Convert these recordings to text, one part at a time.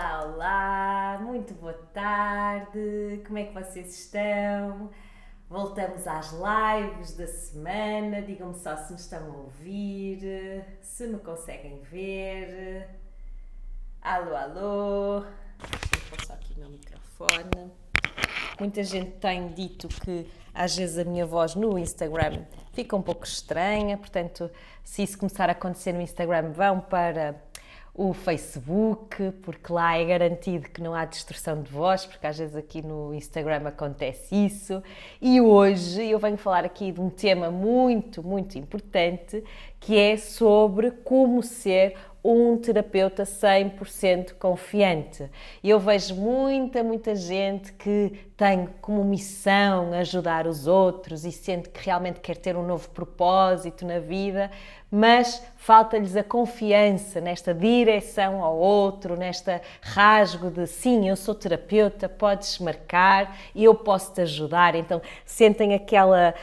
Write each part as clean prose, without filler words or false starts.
Olá, muito boa tarde, como é que vocês estão? Voltamos às lives da semana, digam-me só se me estão a ouvir, se me conseguem ver. Alô, alô, deixa eu pôr só aqui o meu microfone. Muita gente tem dito que às vezes a minha voz no Instagram fica um pouco estranha, portanto, se isso começar a acontecer no Instagram, vão para o Facebook, porque lá é garantido que não há distorção de voz, porque às vezes aqui no Instagram acontece isso. E hoje eu venho falar aqui de um tema muito, muito importante, que é sobre como ser um terapeuta 100% confiante. Eu vejo muita gente que tem como missão ajudar os outros e sente que realmente quer ter um novo propósito na vida, mas falta-lhes a confiança nesta direção ao outro, nesta rasgo de sim, eu sou terapeuta, podes marcar e eu posso te ajudar. Então sentem aquela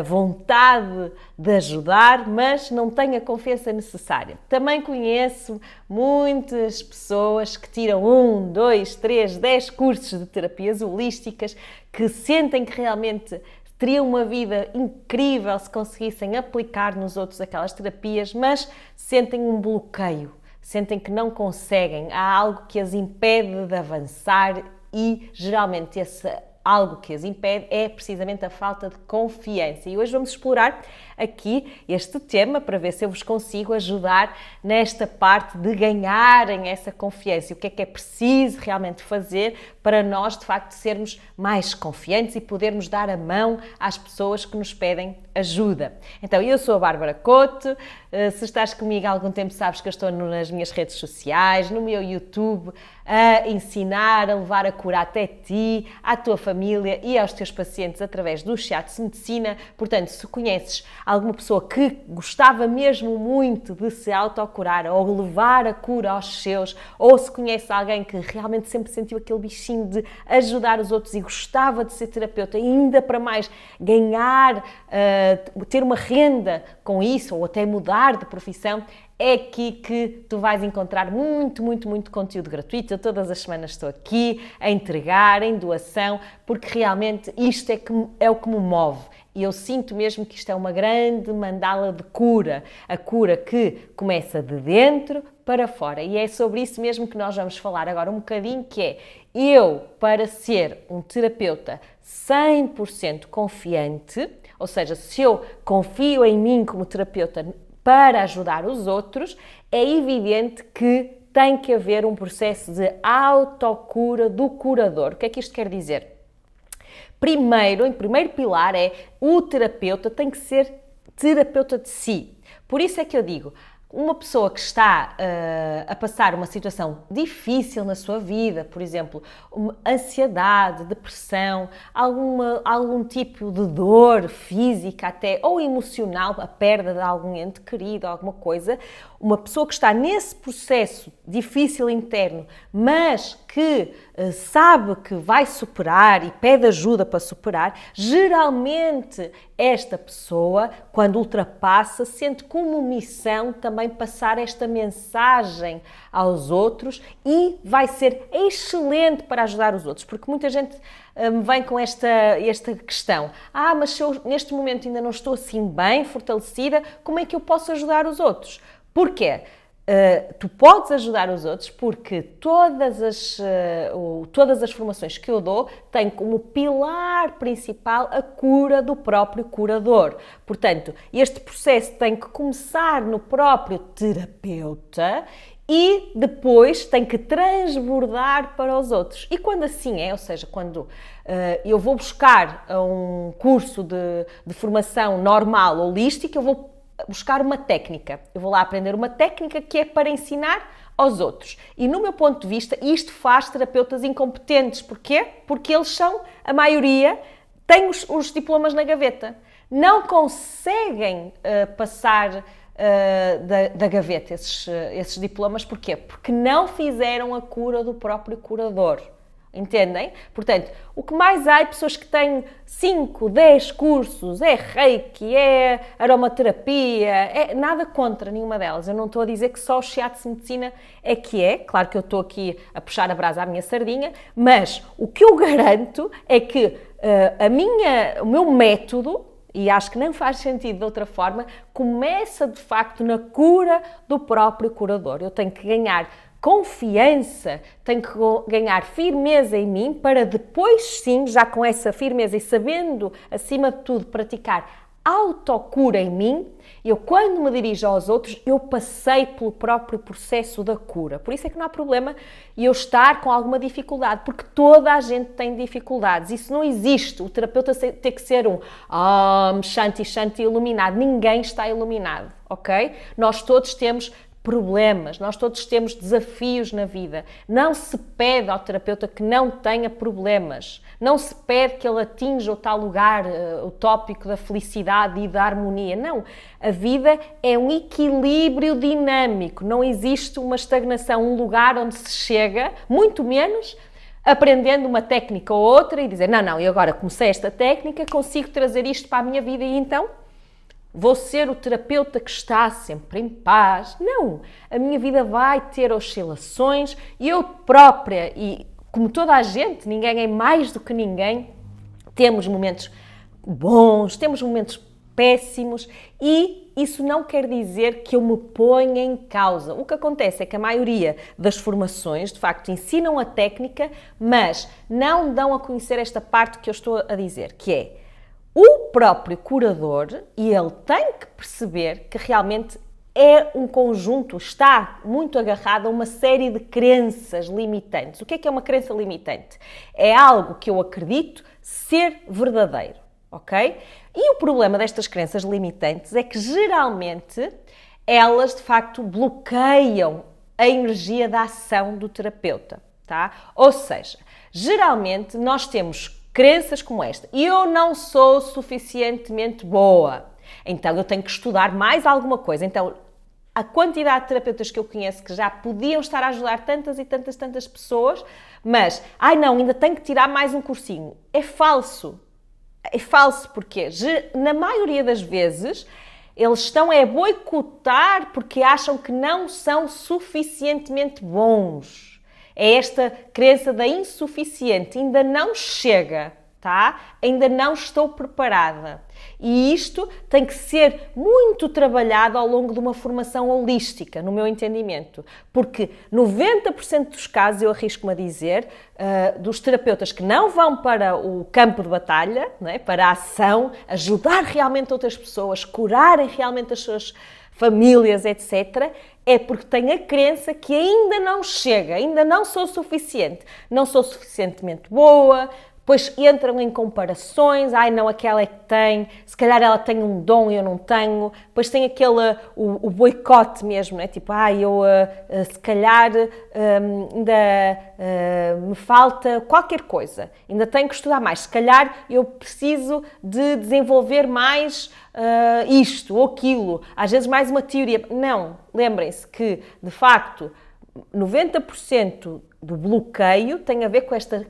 vontade de ajudar, mas não têm a confiança necessária. Também conheço muitas pessoas que tiram 1, 2, 3, 10 cursos de terapias holísticas, que sentem que realmente teriam uma vida incrível se conseguissem aplicar nos outros aquelas terapias, mas sentem um bloqueio, sentem que não conseguem, há algo que as impede de avançar e geralmente esse algo que as impede é precisamente a falta de confiança. E hoje vamos explorar aqui este tema para ver se eu vos consigo ajudar nesta parte de ganharem essa confiança. E o que é preciso realmente fazer para nós, de facto, sermos mais confiantes e podermos dar a mão às pessoas que nos pedem ajuda. Então, eu sou a Bárbara Couto. Se estás comigo há algum tempo, sabes que eu estou nas minhas redes sociais, no meu YouTube, a ensinar, a levar a cura até ti, à tua família e aos teus pacientes através do Shiatsu Medicina. Portanto, se conheces alguma pessoa que gostava mesmo muito de se autocurar ou levar a cura aos seus, ou se conhece alguém que realmente sempre sentiu aquele bichinho de ajudar os outros e gostava de ser terapeuta e ainda para mais ganhar, ter uma renda com isso ou até mudar de profissão, é aqui que tu vais encontrar muito conteúdo gratuito. Eu todas as semanas estou aqui a entregar, em doação, porque realmente isto é o que me move. E eu sinto mesmo que isto é uma grande mandala de cura. A cura que começa de dentro para fora. E é sobre isso mesmo que nós vamos falar agora um bocadinho, que é eu, para ser um terapeuta 100% confiante, ou seja, se eu confio em mim como terapeuta para ajudar os outros, é evidente que tem que haver um processo de autocura do curador. O que é que isto quer dizer? Em primeiro pilar o terapeuta tem que ser terapeuta de si. Por isso é que eu digo, uma pessoa que está a passar uma situação difícil na sua vida, por exemplo, ansiedade, depressão, algum tipo de dor física até, ou emocional, a perda de algum ente querido, alguma coisa, uma pessoa que está nesse processo difícil interno, mas que sabe que vai superar e pede ajuda para superar, geralmente esta pessoa, quando ultrapassa, sente como missão também passar esta mensagem aos outros e vai ser excelente para ajudar os outros, porque muita gente me vem com esta questão: mas se eu neste momento ainda não estou assim bem fortalecida, como é que eu posso ajudar os outros? Porquê? Tu podes ajudar os outros porque todas as formações que eu dou têm como pilar principal a cura do próprio curador. Portanto, este processo tem que começar no próprio terapeuta e depois tem que transbordar para os outros. E quando assim é, ou seja, quando eu vou buscar um curso de formação normal, holística, eu vou buscar uma técnica. Eu vou lá aprender uma técnica que é para ensinar aos outros. E no meu ponto de vista, isto faz terapeutas incompetentes. Porquê? Porque eles são, a maioria, têm os diplomas na gaveta. Não conseguem passar da gaveta esses diplomas. Porquê? Porque não fizeram a cura do próprio curador. Entendem? Portanto, o que mais há é pessoas que têm 5, 10 cursos, é reiki, é aromaterapia, nada contra nenhuma delas. Eu não estou a dizer que só o shiatsu medicina é que é, claro que eu estou aqui a puxar a brasa à minha sardinha, mas o que eu garanto é que o meu método, e acho que não faz sentido de outra forma, começa de facto na cura do próprio curador. Eu tenho que ganhar confiança, tenho que ganhar firmeza em mim para depois sim, já com essa firmeza e sabendo, acima de tudo, praticar autocura em mim, eu quando me dirijo aos outros, eu passei pelo próprio processo da cura. Por isso é que não há problema eu estar com alguma dificuldade, porque toda a gente tem dificuldades. Isso não existe. O terapeuta tem que ser um Shanti iluminado. Ninguém está iluminado, ok? Nós todos temos problemas, nós todos temos desafios na vida. Não se pede ao terapeuta que não tenha problemas. Não se pede que ele atinja o tal lugar utópico da felicidade e da harmonia. Não. A vida é um equilíbrio dinâmico. Não existe uma estagnação, um lugar onde se chega, muito menos aprendendo uma técnica ou outra e dizer, não, eu agora comecei esta técnica, consigo trazer isto para a minha vida e então vou ser o terapeuta que está sempre em paz. Não, a minha vida vai ter oscilações e eu própria, e como toda a gente, ninguém é mais do que ninguém, temos momentos bons, temos momentos péssimos e isso não quer dizer que eu me ponha em causa. O que acontece é que a maioria das formações, de facto, ensinam a técnica, mas não dão a conhecer esta parte que eu estou a dizer, que é o próprio curador, e ele tem que perceber que realmente é um conjunto, está muito agarrado a uma série de crenças limitantes. O que é uma crença limitante? É algo que eu acredito ser verdadeiro, ok? E o problema destas crenças limitantes é que geralmente elas de facto bloqueiam a energia da ação do terapeuta, tá? Ou seja, geralmente nós temos crenças como esta. Eu não sou suficientemente boa, então eu tenho que estudar mais alguma coisa. Então, a quantidade de terapeutas que eu conheço que já podiam estar a ajudar tantas e tantas pessoas, mas, não, ainda tenho que tirar mais um cursinho. É falso. É falso porque, na maioria das vezes, eles estão a boicotar porque acham que não são suficientemente bons. É esta crença da insuficiente, ainda não chega, tá? Ainda não estou preparada. E isto tem que ser muito trabalhado ao longo de uma formação holística, no meu entendimento. Porque 90% dos casos, eu arrisco-me a dizer, dos terapeutas que não vão para o campo de batalha, não é? Para a ação, ajudar realmente outras pessoas, curarem realmente as suas famílias, etc., é porque tem a crença que ainda não chega, ainda não sou suficiente, não sou suficientemente boa, depois entram em comparações, não, aquela é que tem, se calhar ela tem um dom e eu não tenho, depois tem o boicote mesmo, né? Tipo, eu se calhar ainda me falta qualquer coisa, ainda tenho que estudar mais, se calhar eu preciso de desenvolver mais isto ou aquilo, às vezes mais uma teoria. Não, lembrem-se que, de facto, 90% do bloqueio tem a ver com esta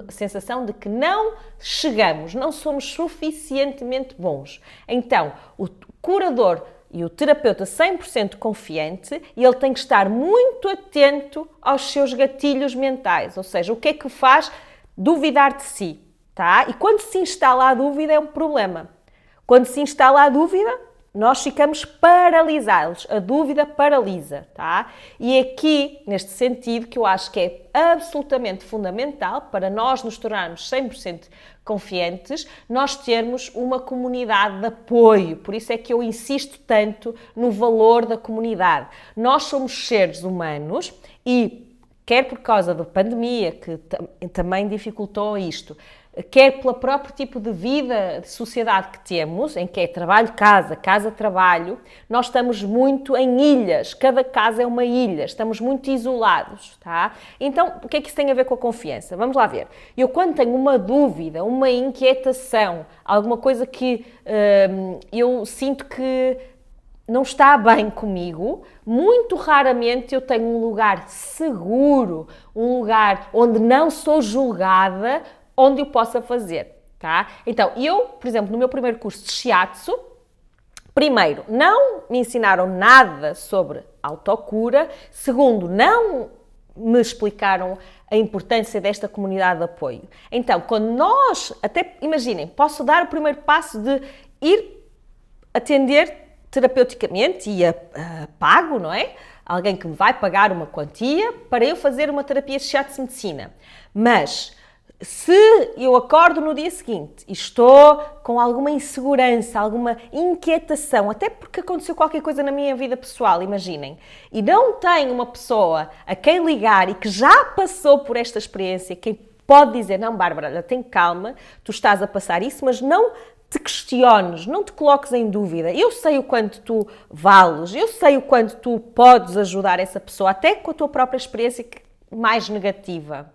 a sensação de que não chegamos, não somos suficientemente bons. Então, o curador e o terapeuta 100% confiante, ele tem que estar muito atento aos seus gatilhos mentais, ou seja, o que é que o faz duvidar de si, tá? E quando se instala a dúvida é um problema. Quando se instala a dúvida, nós ficamos paralisados. A dúvida paralisa, tá? E é aqui, neste sentido, que eu acho que é absolutamente fundamental para nós nos tornarmos 100% confiantes, nós termos uma comunidade de apoio. Por isso é que eu insisto tanto no valor da comunidade. Nós somos seres humanos e, quer por causa da pandemia, que também dificultou isto, quer pelo próprio tipo de vida, de sociedade que temos, em que é trabalho-casa, casa-trabalho, nós estamos muito em ilhas, cada casa é uma ilha, estamos muito isolados, tá? Então, o que é que isso tem a ver com a confiança? Vamos lá ver. Eu quando tenho uma dúvida, uma inquietação, alguma coisa que eu sinto que não está bem comigo, muito raramente eu tenho um lugar seguro, um lugar onde não sou julgada, onde eu possa fazer, tá? Então, eu, por exemplo, no meu primeiro curso de Shiatsu, primeiro, não me ensinaram nada sobre autocura. Segundo, não me explicaram a importância desta comunidade de apoio. Então, quando nós, até imaginem, posso dar o primeiro passo de ir atender terapeuticamente e pago, não é? Alguém que me vai pagar uma quantia para eu fazer uma terapia de shiatsu medicina. Mas se eu acordo no dia seguinte e estou com alguma insegurança, alguma inquietação, até porque aconteceu qualquer coisa na minha vida pessoal, imaginem, e não tenho uma pessoa a quem ligar e que já passou por esta experiência, quem pode dizer, não, Bárbara, tem calma, tu estás a passar isso, mas não te questiones, não te coloques em dúvida. Eu sei o quanto tu vales, eu sei o quanto tu podes ajudar essa pessoa, até com a tua própria experiência mais negativa,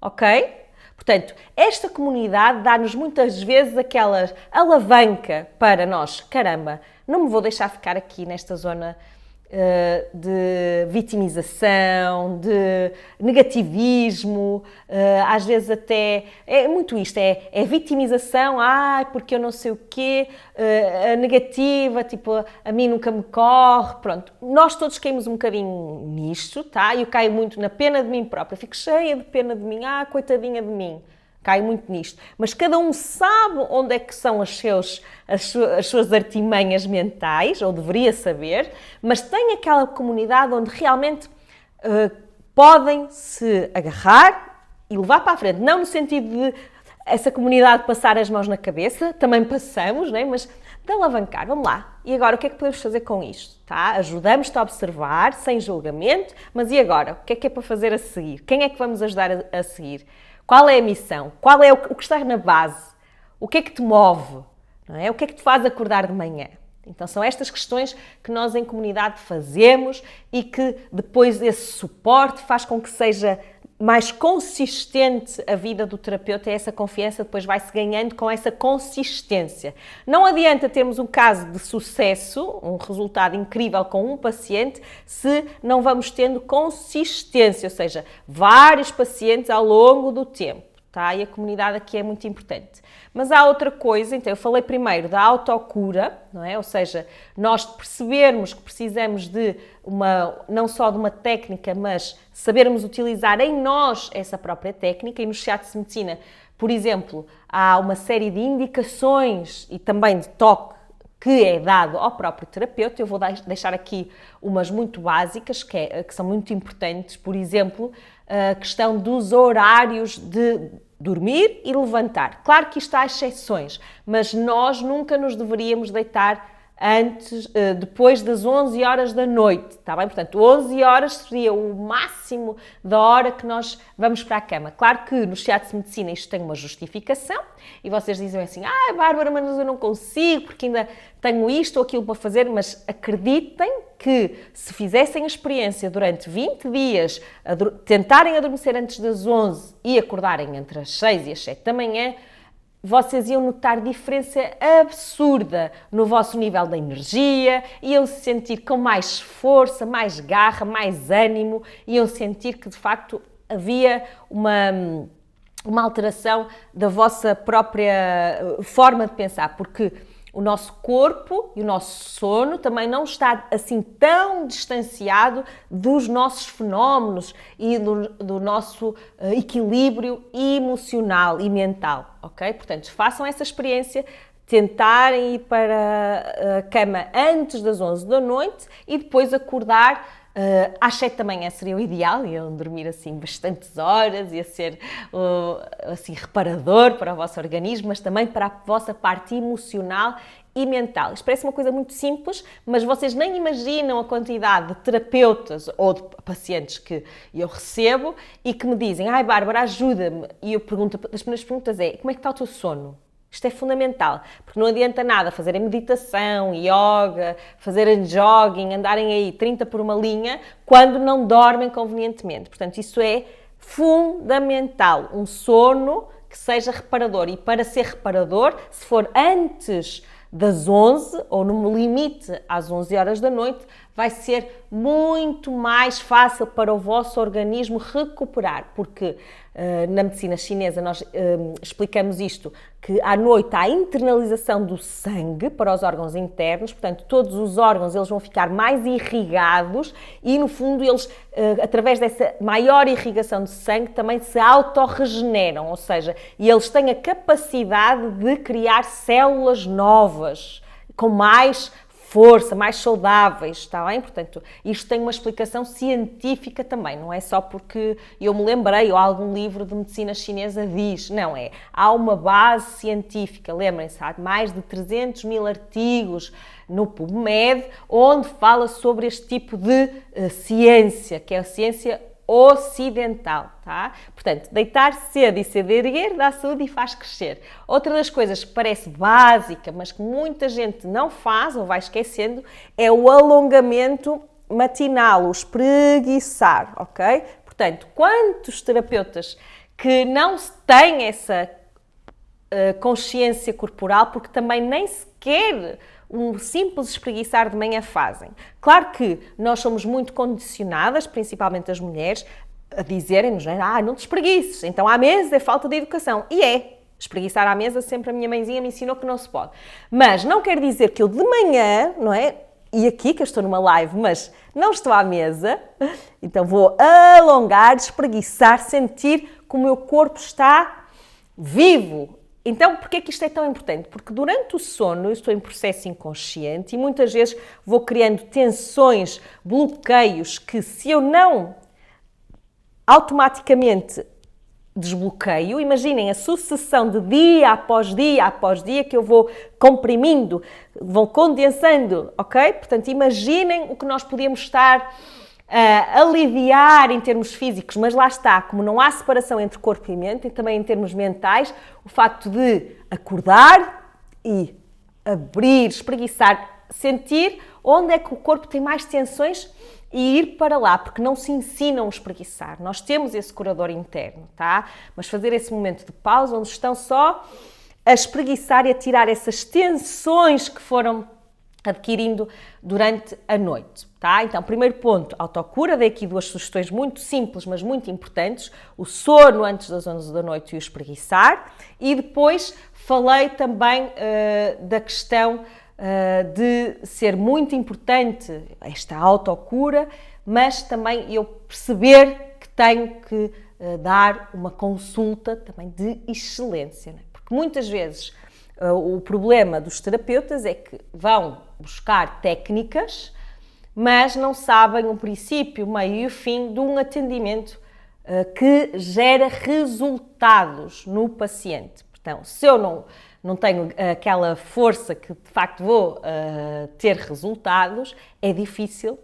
ok? Portanto, esta comunidade dá-nos muitas vezes aquela alavanca para nós. Caramba, não me vou deixar ficar aqui nesta zona de vitimização, de negativismo, às vezes até, é muito isto, é vitimização, porque eu não sei o quê, a negativa, tipo, a mim nunca me corre, pronto. Nós todos caímos um bocadinho nisto, tá? Eu caio muito na pena de mim própria, fico cheia de pena de mim, coitadinha de mim. Cai muito nisto. Mas cada um sabe onde é que são as suas artimanhas mentais, ou deveria saber, mas tem aquela comunidade onde realmente podem se agarrar e levar para a frente. Não no sentido de essa comunidade passar as mãos na cabeça, também passamos, né? Mas de alavancar. Vamos lá. E agora, o que é que podemos fazer com isto? Tá? Ajudamos-te a observar, sem julgamento, mas e agora? O que é para fazer a seguir? Quem é que vamos ajudar a seguir? Qual é a missão? Qual é o que está na base? O que é que te move? Não é? O que é que te faz acordar de manhã? Então são estas questões que nós em comunidade fazemos e que depois esse suporte faz com que seja mais consistente a vida do terapeuta e essa confiança depois vai-se ganhando com essa consistência. Não adianta termos um caso de sucesso, um resultado incrível com um paciente, se não vamos tendo consistência, ou seja, vários pacientes ao longo do tempo. Tá? E a comunidade aqui é muito importante. Mas há outra coisa, então eu falei primeiro da autocura, não é? Ou seja, nós percebermos que precisamos de não só de uma técnica, mas sabermos utilizar em nós essa própria técnica. E no Shiatsu Medicina, por exemplo, há uma série de indicações e também de toque que é dado ao próprio terapeuta. Eu vou deixar aqui umas muito básicas, que são muito importantes. Por exemplo, a questão dos horários de dormir e levantar. Claro que isto há exceções, mas nós nunca nos deveríamos deitar depois das 11 horas da noite, está bem? Portanto, 11 horas seria o máximo da hora que nós vamos para a cama. Claro que no Shiatsu Medicina isto tem uma justificação e vocês dizem assim, Bárbara, mas eu não consigo porque ainda tenho isto ou aquilo para fazer, mas acreditem que se fizessem a experiência durante 20 dias, tentarem adormecer antes das 11 e acordarem entre as 6 e as 7 da manhã, vocês iam notar diferença absurda no vosso nível de energia, iam se sentir com mais força, mais garra, mais ânimo, iam sentir que de facto havia uma alteração da vossa própria forma de pensar, porque o nosso corpo e o nosso sono também não está assim tão distanciado dos nossos fenómenos e do nosso equilíbrio emocional e mental, ok? Portanto, façam essa experiência, tentarem ir para a cama antes das 11 da noite e depois acordar às 7 da manhã seria o ideal, iam dormir assim bastantes horas, ia ser assim reparador para o vosso organismo, mas também para a vossa parte emocional e mental. Isto parece uma coisa muito simples, mas vocês nem imaginam a quantidade de terapeutas ou de pacientes que eu recebo e que me dizem, Bárbara, ajuda-me. E eu pergunto, as primeiras perguntas é, como é que está o teu sono? Isto é fundamental, porque não adianta nada fazerem meditação, yoga, fazerem jogging, andarem aí 30 por uma linha, quando não dormem convenientemente. Portanto, isso é fundamental, um sono que seja reparador. E para ser reparador, se for antes das 11 ou no limite às 11 horas da noite, vai ser muito mais fácil para o vosso organismo recuperar, porque na medicina chinesa nós explicamos isto, que à noite há a internalização do sangue para os órgãos internos, portanto todos os órgãos eles vão ficar mais irrigados e no fundo eles, através dessa maior irrigação de sangue, também se autorregeneram, ou seja, eles têm a capacidade de criar células novas, com mais força, mais saudáveis, está bem? Portanto, isto tem uma explicação científica também, não é só porque eu me lembrei ou algum livro de medicina chinesa diz, não é? Há uma base científica, lembrem-se, há mais de 300 mil artigos no PubMed, onde fala sobre este tipo de ciência, que é a ciência ocidental, tá? Portanto, deitar cedo e cedo erguer dá saúde e faz crescer. Outra das coisas que parece básica, mas que muita gente não faz ou vai esquecendo, é o alongamento matinal, o espreguiçar, ok? Portanto, quantos terapeutas que não têm essa consciência corporal, porque também nem sequer um simples espreguiçar de manhã fazem. Claro que nós somos muito condicionadas, principalmente as mulheres, a dizerem-nos, não te espreguices, então à mesa é falta de educação. E é. Espreguiçar à mesa, sempre a minha mãezinha me ensinou que não se pode. Mas não quer dizer que eu de manhã, não é? E aqui que eu estou numa live, mas não estou à mesa, então vou alongar, espreguiçar, sentir que o meu corpo está vivo. Então, porquê é que isto é tão importante? Porque durante o sono eu estou em processo inconsciente e muitas vezes vou criando tensões, bloqueios que se eu não automaticamente desbloqueio, imaginem a sucessão de dia após dia que eu vou comprimindo, vou condensando, ok? Portanto, imaginem o que nós podíamos estar a aliviar em termos físicos, mas lá está, como não há separação entre corpo e mente, e também em termos mentais, o facto de acordar e abrir, espreguiçar, sentir onde é que o corpo tem mais tensões e ir para lá, porque não se ensinam a espreguiçar. Nós temos esse curador interno, tá? Mas fazer esse momento de pausa onde estão só a espreguiçar e a tirar essas tensões que foram adquirindo durante a noite, tá? Então, primeiro ponto, autocura, dei aqui duas sugestões muito simples, mas muito importantes, o sono antes das 11 da noite e o espreguiçar, e depois falei também da questão de ser muito importante esta autocura, mas também eu perceber que tenho que dar uma consulta também de excelência, né? Porque muitas vezes o problema dos terapeutas é que vão buscar técnicas, mas não sabem o princípio, o meio e o fim de um atendimento que gera resultados no paciente. Então, se eu não tenho aquela força que de facto vou ter resultados, é difícil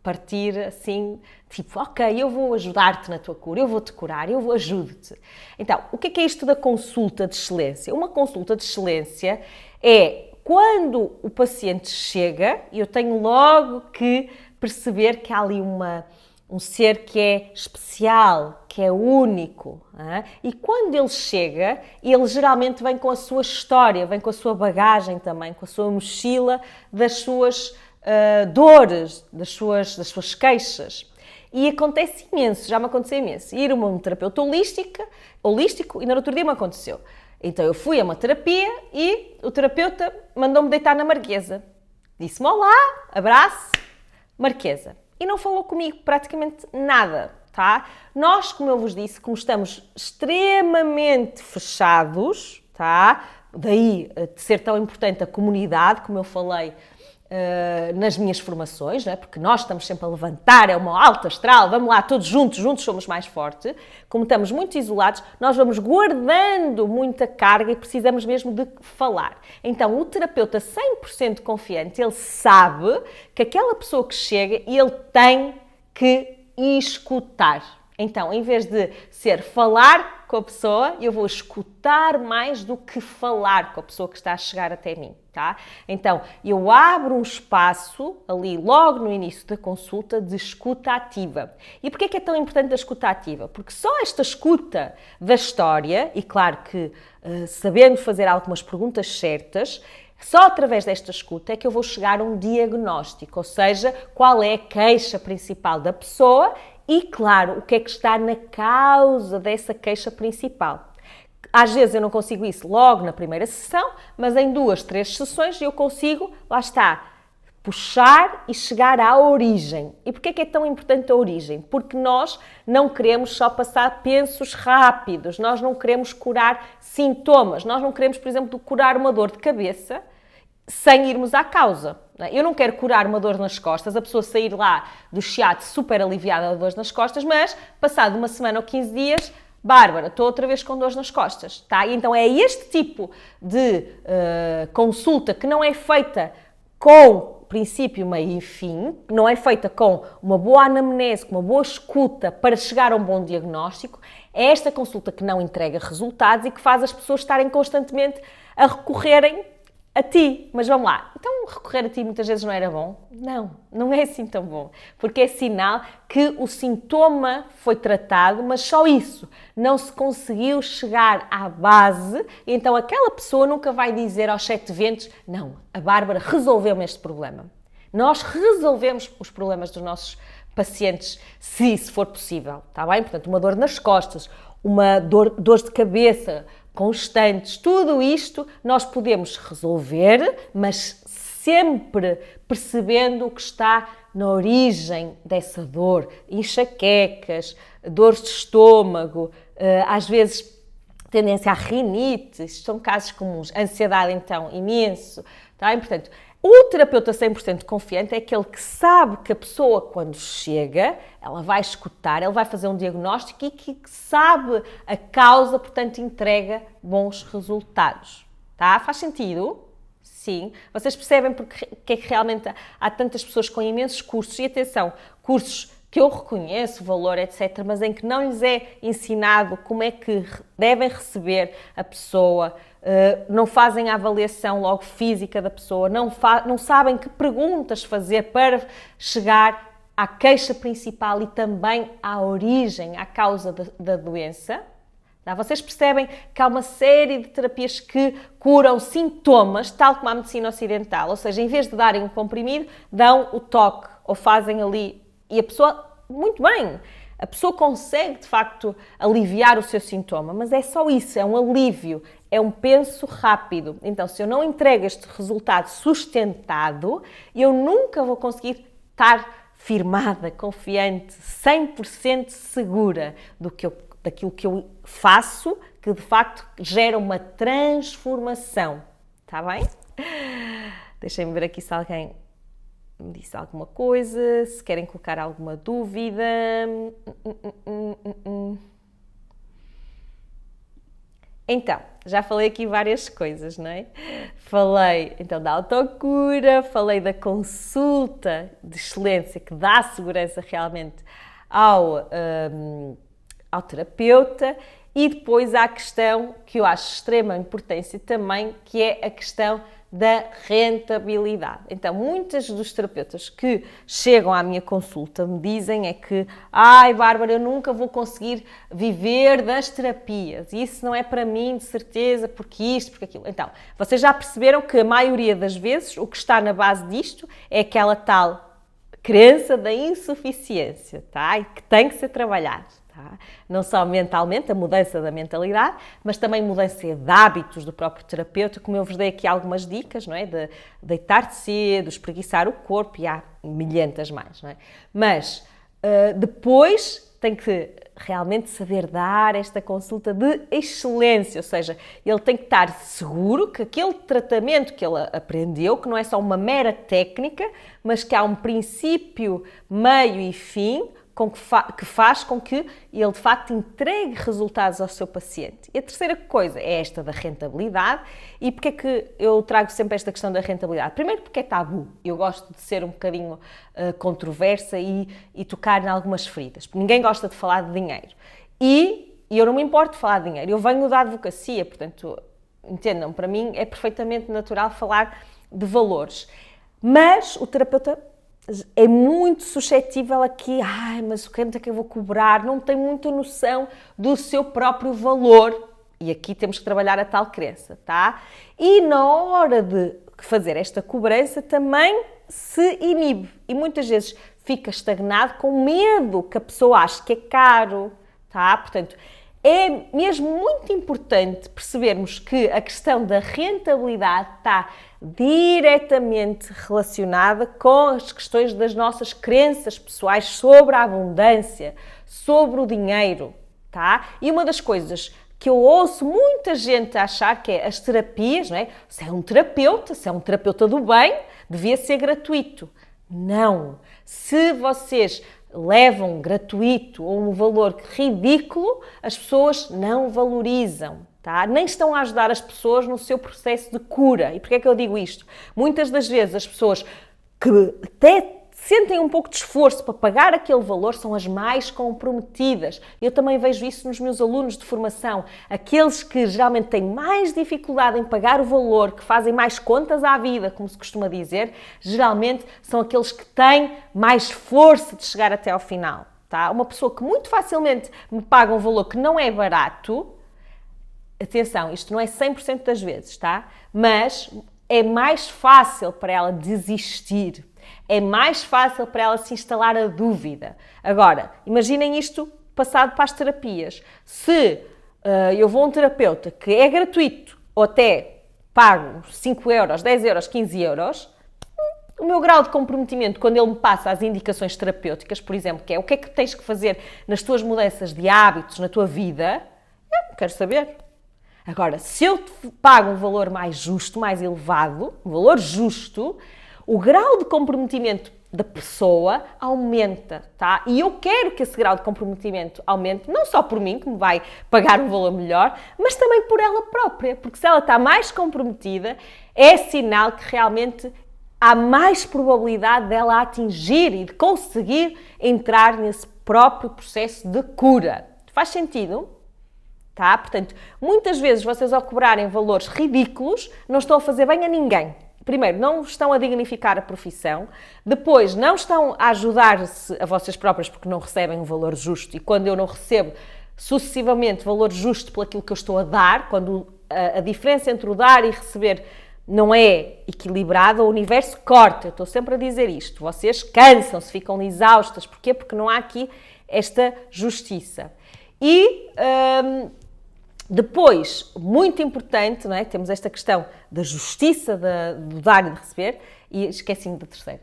partir assim, tipo, ok, eu vou ajudar-te na tua cura, eu vou-te curar, eu ajudo-te. Então, o que é isto da consulta de excelência? Uma consulta de excelência é quando o paciente chega e eu tenho logo que perceber que há ali um ser que é especial, que é único. E quando ele chega, ele geralmente vem com a sua história, vem com a sua bagagem também, com a sua mochila das suas dores, das suas queixas. E acontece imenso, já me aconteceu imenso, ir a um terapeuta holístico, e no outro dia me aconteceu. Então eu fui a uma terapia e o terapeuta mandou-me deitar na marquesa. Disse-me olá, abraço, marquesa. E não falou comigo praticamente nada, tá? Nós, como eu vos disse, como estamos extremamente fechados, tá? Daí de ser tão importante a comunidade, como eu falei nas minhas formações, né? Porque nós estamos sempre a levantar, é uma alta astral, vamos lá, todos juntos somos mais fortes. Como estamos muito isolados, nós vamos guardando muita carga e precisamos mesmo de falar. Então, o terapeuta 100% confiante, ele sabe que aquela pessoa que chega, ele tem que escutar. Então, em vez de ser falar com a pessoa, eu vou escutar mais do que falar com a pessoa que está a chegar até mim, tá? Então, eu abro um espaço ali logo no início da consulta de escuta ativa. E porquê é que é tão importante a escuta ativa? Porque só esta escuta da história, e claro que sabendo fazer algumas perguntas certas, Só através desta escuta é que eu vou chegar a um diagnóstico, ou seja, qual é a queixa principal da pessoa e, claro, o que é que está na causa dessa queixa principal. Às vezes eu não consigo isso logo na primeira sessão, mas em 2, 3 sessões eu consigo, lá está, puxar e chegar à origem. E porquê é que é tão importante a origem? Porque nós não queremos só passar pensos rápidos, nós não queremos curar sintomas, nós não queremos, por exemplo, curar uma dor de cabeça sem irmos à causa. Eu não quero curar uma dor nas costas, a pessoa sair lá do shiatsu super aliviada de dores nas costas, mas passado uma semana ou 15 dias, Bárbara, estou outra vez com dores nas costas, tá? E então é este tipo de consulta que não é feita com princípio, meio e fim, não é feita com uma boa anamnese, com uma boa escuta para chegar a um bom diagnóstico, é esta consulta que não entrega resultados e que faz as pessoas estarem constantemente a recorrerem a ti. Mas vamos lá, então recorrer a ti muitas vezes não era bom? Não, não é assim tão bom, porque é sinal que o sintoma foi tratado, mas só isso, não se conseguiu chegar à base, e então aquela pessoa nunca vai dizer aos 7 ventos, não, a Bárbara resolveu-me este problema. Nós resolvemos os problemas dos nossos pacientes, se isso for possível, está bem? Portanto, uma dor nas costas, dores de cabeça constantes, tudo isto nós podemos resolver, mas sempre percebendo o que está na origem dessa dor, enxaquecas, dores de estômago, às vezes tendência à rinite, são casos comuns, ansiedade então imenso, tá? E, portanto, o terapeuta 100% confiante é aquele que sabe que a pessoa, quando chega, ela vai escutar, ele vai fazer um diagnóstico e que sabe a causa, portanto, entrega bons resultados. Tá? Faz sentido? Sim. Vocês percebem porque é que realmente há tantas pessoas com imensos cursos, e atenção, cursos que eu reconheço o valor, etc., mas em que não lhes é ensinado como é que devem receber a pessoa, não fazem a avaliação logo física da pessoa, não sabem que perguntas fazer para chegar à queixa principal e também à origem, à causa da doença. Tá? Vocês percebem que há uma série de terapias que curam sintomas, tal como a medicina ocidental, ou seja, em vez de darem um comprimido, dão o toque ou fazem ali. E a pessoa, muito bem, a pessoa consegue de facto aliviar o seu sintoma, mas é só isso, é um alívio, é um penso rápido. Então, se eu não entrego este resultado sustentado, eu nunca vou conseguir estar firmada, confiante, 100% segura daquilo que eu faço, que de facto gera uma transformação. Está bem? Deixem-me ver aqui se alguém me disse alguma coisa, se querem colocar alguma dúvida. Então, já falei aqui várias coisas, não é? Falei então da autocura, falei da consulta de excelência que dá segurança realmente ao terapeuta, e depois há a questão que eu acho de extrema importância também, que é a questão da rentabilidade. Então, muitos dos terapeutas que chegam à minha consulta me dizem é que ai, Bárbara, eu nunca vou conseguir viver das terapias, isso não é para mim de certeza, porque isto, porque aquilo. Então, vocês já perceberam que a maioria das vezes o que está na base disto é aquela tal crença da insuficiência, tá? E que tem que ser trabalhado. Tá? Não só mentalmente, a mudança da mentalidade, mas também mudança de hábitos do próprio terapeuta, como eu vos dei aqui algumas dicas, não é? De deitar-te cedo, espreguiçar o corpo, e há milhentas mais, não é? Mas depois tem que realmente saber dar esta consulta de excelência, ou seja, ele tem que estar seguro que aquele tratamento que ele aprendeu, que não é só uma mera técnica, mas que há um princípio, meio e fim, que faz com que ele de facto entregue resultados ao seu paciente. E a terceira coisa é esta da rentabilidade. E porque é que eu trago sempre esta questão da rentabilidade? Primeiro porque é tabu. Eu gosto de ser um bocadinho controversa e tocar em algumas feridas. Ninguém gosta de falar de dinheiro. E eu não me importo de falar de dinheiro. Eu venho da advocacia, portanto, entendam, para mim é perfeitamente natural falar de valores. Mas o terapeuta é muito suscetível a que, mas quanto é que eu vou cobrar? Não tem muita noção do seu próprio valor. E aqui temos que trabalhar a tal crença, tá? E na hora de porque fazer esta cobrança também se inibe e muitas vezes fica estagnado com medo que a pessoa ache que é caro, tá? Portanto, é mesmo muito importante percebermos que a questão da rentabilidade está diretamente relacionada com as questões das nossas crenças pessoais sobre a abundância, sobre o dinheiro, tá? E uma das coisas que eu ouço muita gente achar que é as terapias, não é? Se é um terapeuta do bem, devia ser gratuito. Não! Se vocês levam gratuito ou um valor ridículo, as pessoas não valorizam, tá? Nem estão a ajudar as pessoas no seu processo de cura. E porquê é que eu digo isto? Muitas das vezes as pessoas que até sentem um pouco de esforço para pagar aquele valor são as mais comprometidas. Eu também vejo isso nos meus alunos de formação. Aqueles que geralmente têm mais dificuldade em pagar o valor, que fazem mais contas à vida, como se costuma dizer, geralmente são aqueles que têm mais força de chegar até ao final. Tá? Uma pessoa que muito facilmente me paga um valor que não é barato, atenção, isto não é 100% das vezes, tá? Mas é mais fácil para ela desistir. É mais fácil para ela se instalar a dúvida. Agora, imaginem isto passado para as terapias. Se eu vou a um terapeuta que é gratuito ou até pago 5 euros, 10 euros, 15 euros, o meu grau de comprometimento quando ele me passa as indicações terapêuticas, por exemplo, que é o que é que tens que fazer nas tuas mudanças de hábitos na tua vida, eu não quero saber. Agora, se eu te pago um valor mais justo, mais elevado, um valor justo, o grau de comprometimento da pessoa aumenta, tá? E eu quero que esse grau de comprometimento aumente, não só por mim, que me vai pagar um valor melhor, mas também por ela própria, porque se ela está mais comprometida, é sinal que realmente há mais probabilidade dela atingir e de conseguir entrar nesse próprio processo de cura. Faz sentido? Tá? Portanto, muitas vezes vocês ao cobrarem valores ridículos, não estão a fazer bem a ninguém. Primeiro, não estão a dignificar a profissão. Depois, não estão a ajudar-se a vocês próprios porque não recebem um valor justo. E quando eu não recebo sucessivamente valor justo por aquilo que eu estou a dar, quando a diferença entre o dar e receber não é equilibrada, o universo corta. Eu estou sempre a dizer isto. Vocês cansam-se, ficam exaustas. Porquê? Porque não há aqui esta justiça. E depois, muito importante, não é? Temos esta questão da justiça, do dar e de receber, e esqueci-me da terceira.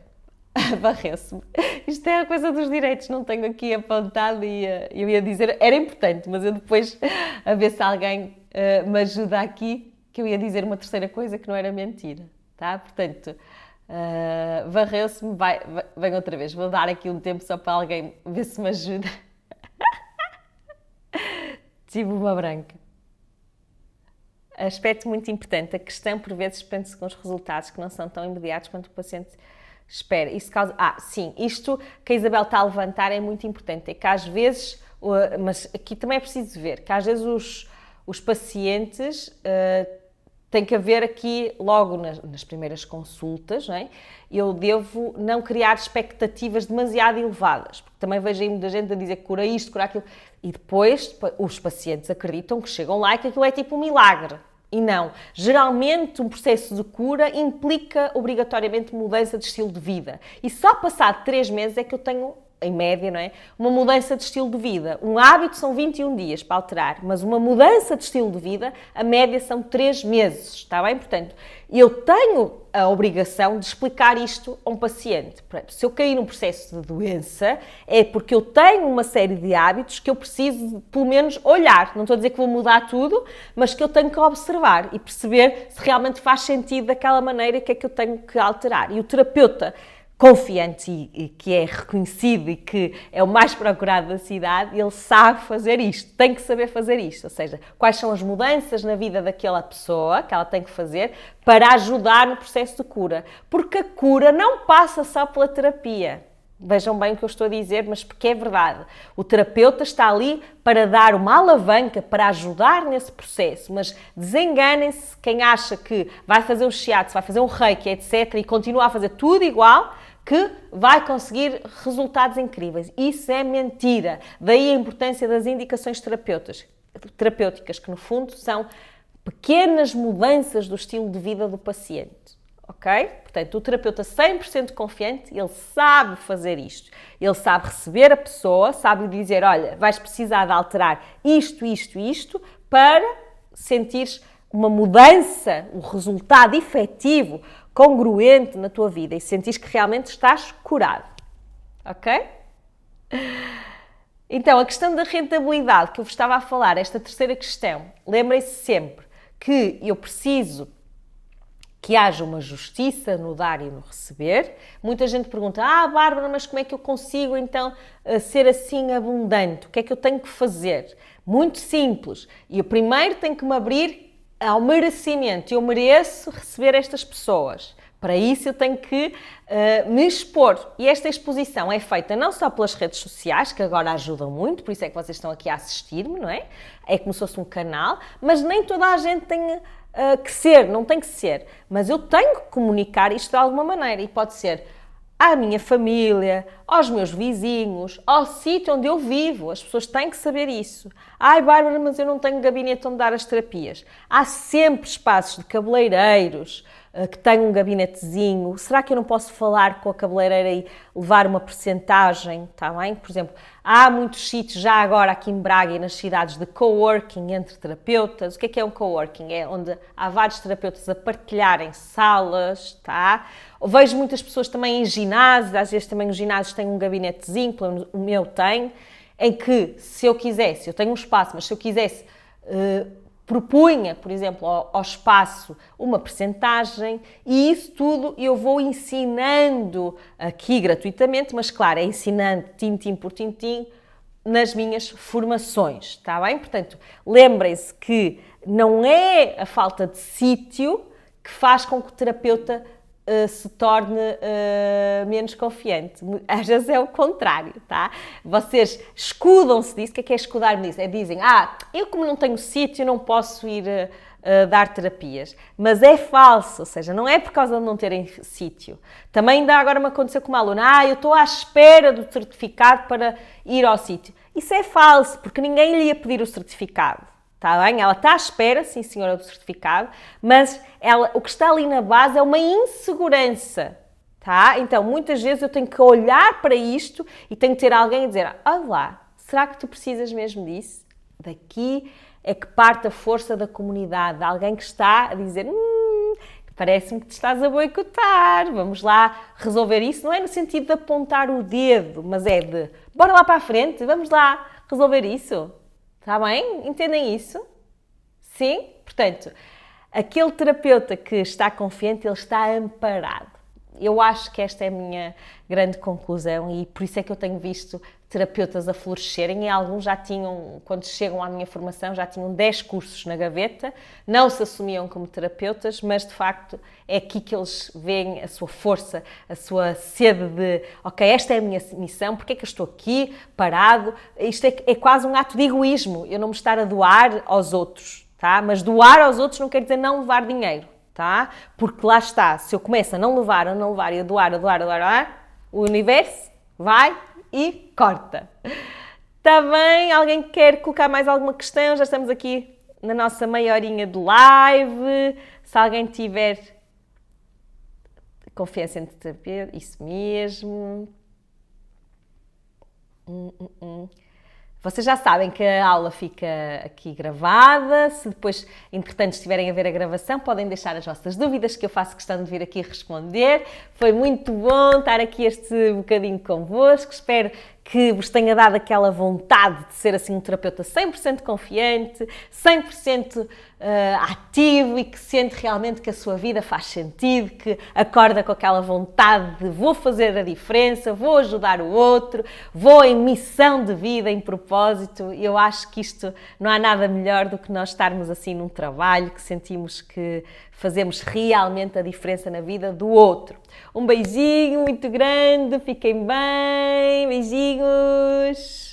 Varreu-se-me. Isto é a coisa dos direitos, não tenho aqui apontado e eu ia dizer, era importante, mas eu depois, a ver se alguém me ajuda aqui, que eu ia dizer uma terceira coisa que não era mentira, tá? Portanto, varreu-se-me, vem outra vez, vou dar aqui um tempo só para alguém ver se me ajuda. Tive uma branca. Aspecto muito importante, a questão por vezes prende-se com os resultados que não são tão imediatos quanto o paciente espera. Isso causa... sim, isto que a Isabel está a levantar é muito importante, é que às vezes, mas aqui também é preciso ver, que às vezes os pacientes têm que haver aqui, logo nas primeiras consultas, não é? Eu devo não criar expectativas demasiado elevadas, porque também vejo aí muita gente a dizer que cura isto, cura aquilo, e depois os pacientes acreditam que chegam lá e que aquilo é tipo um milagre. E não. Geralmente, um processo de cura implica obrigatoriamente mudança de estilo de vida. E só passado 3 meses é que eu tenho, em média, não é? Uma mudança de estilo de vida. Um hábito são 21 dias para alterar, mas uma mudança de estilo de vida, a média são 3 meses. Está bem? Portanto, eu tenho a obrigação de explicar isto a um paciente. Portanto, se eu cair num processo de doença, é porque eu tenho uma série de hábitos que eu preciso, pelo menos, olhar. Não estou a dizer que vou mudar tudo, mas que eu tenho que observar e perceber se realmente faz sentido daquela maneira e o que é que eu tenho que alterar. E o terapeuta confiante e que é reconhecido e que é o mais procurado da cidade, ele sabe fazer isto, tem que saber fazer isto, ou seja, quais são as mudanças na vida daquela pessoa que ela tem que fazer para ajudar no processo de cura, porque a cura não passa só pela terapia. Vejam bem o que eu estou a dizer, mas porque é verdade. O terapeuta está ali para dar uma alavanca, para ajudar nesse processo, mas desenganem-se quem acha que vai fazer um shiatsu, vai fazer um reiki, etc. e continua a fazer tudo igual, que vai conseguir resultados incríveis. Isso é mentira. Daí a importância das indicações terapêuticas, que no fundo são pequenas mudanças do estilo de vida do paciente. ok? Portanto, o terapeuta 100% confiante, ele sabe fazer isto. Ele sabe receber a pessoa, sabe lhe dizer, olha, vais precisar de alterar isto, isto, isto, para sentires uma mudança, um resultado efetivo, congruente na tua vida e sentires que realmente estás curado, ok? Então, a questão da rentabilidade que eu vos estava a falar, esta terceira questão, lembrem-se sempre que eu preciso que haja uma justiça no dar e no receber. Muita gente pergunta, Bárbara, mas como é que eu consigo então ser assim abundante? O que é que eu tenho que fazer? Muito simples. E eu primeiro tenho que me abrir ao merecimento. Eu mereço receber estas pessoas. Para isso eu tenho que me expor. E esta exposição é feita não só pelas redes sociais, que agora ajudam muito, por isso é que vocês estão aqui a assistir-me, não é? É como se fosse um canal, mas nem toda a gente tem que ser, não tem que ser. Mas eu tenho que comunicar isto de alguma maneira e pode ser à minha família, aos meus vizinhos, ao sítio onde eu vivo. As pessoas têm que saber isso. Bárbara, mas eu não tenho gabinete onde dar as terapias. Há sempre espaços de cabeleireiros que têm um gabinetezinho. Será que eu não posso falar com a cabeleireira e levar uma percentagem? Está bem? Por exemplo, há muitos sítios já agora aqui em Braga e nas cidades de coworking entre terapeutas. O que é um coworking? É onde há vários terapeutas a partilharem salas, tá? Vejo muitas pessoas também em ginásios, às vezes também os ginásios têm um gabinetezinho, o meu tem, em que se eu quisesse, eu tenho um espaço, mas se eu quisesse propunha, por exemplo, ao espaço uma percentagem e isso tudo eu vou ensinando aqui gratuitamente, mas claro, é ensinando tintim por tintim nas minhas formações, está bem? Portanto, lembrem-se que não é a falta de sítio que faz com que o terapeuta se torne menos confiante. Às vezes é o contrário, tá? Vocês escudam-se disso. O que é escudar-me disso? É dizem, eu como não tenho sítio não posso ir dar terapias. Mas é falso, ou seja, não é por causa de não terem sítio. Também ainda agora me aconteceu com uma aluna, eu estou à espera do certificado para ir ao sítio. Isso é falso, porque ninguém lhe ia pedir o certificado. Está bem? Ela está à espera, sim senhora, do certificado, mas o que está ali na base é uma insegurança, tá? Então, muitas vezes eu tenho que olhar para isto e tenho que ter alguém a dizer, olha lá, será que tu precisas mesmo disso? Daqui é que parte a força da comunidade, alguém que está a dizer, parece-me que te estás a boicotar, vamos lá resolver isso. Não é no sentido de apontar o dedo, mas é de, bora lá para a frente, vamos lá resolver isso. Está bem? Entendem isso? Sim? Portanto, aquele terapeuta que está confiante, ele está amparado. Eu acho que esta é a minha grande conclusão e por isso é que eu tenho visto terapeutas a florescerem e alguns já tinham, quando chegam à minha formação, já tinham 10 cursos na gaveta, não se assumiam como terapeutas, mas de facto é aqui que eles veem a sua força, a sua sede de, ok, esta é a minha missão, porque é que eu estou aqui parado? Isto é quase um ato de egoísmo, eu não me estar a doar aos outros, tá? Mas doar aos outros não quer dizer não levar dinheiro, tá? Porque lá está, se eu começo a não levar e a doar, o universo vai e corta. Está bem? Alguém quer colocar mais alguma questão? Já estamos aqui na nossa meia horinha de live. Se alguém tiver confiança em terapia, isso mesmo. Vocês já sabem que a aula fica aqui gravada. Se depois, entretanto, estiverem a ver a gravação, podem deixar as vossas dúvidas, que eu faço questão de vir aqui responder. Foi muito bom estar aqui este bocadinho convosco. Espero que vos tenha dado aquela vontade de ser assim um terapeuta 100% confiante, 100% ativo e que sente realmente que a sua vida faz sentido, que acorda com aquela vontade de vou fazer a diferença, vou ajudar o outro, vou em missão de vida, em propósito. Eu acho que isto não há nada melhor do que nós estarmos assim num trabalho que sentimos que fazemos realmente a diferença na vida do outro. Um beijinho muito grande, fiquem bem, beijinhos!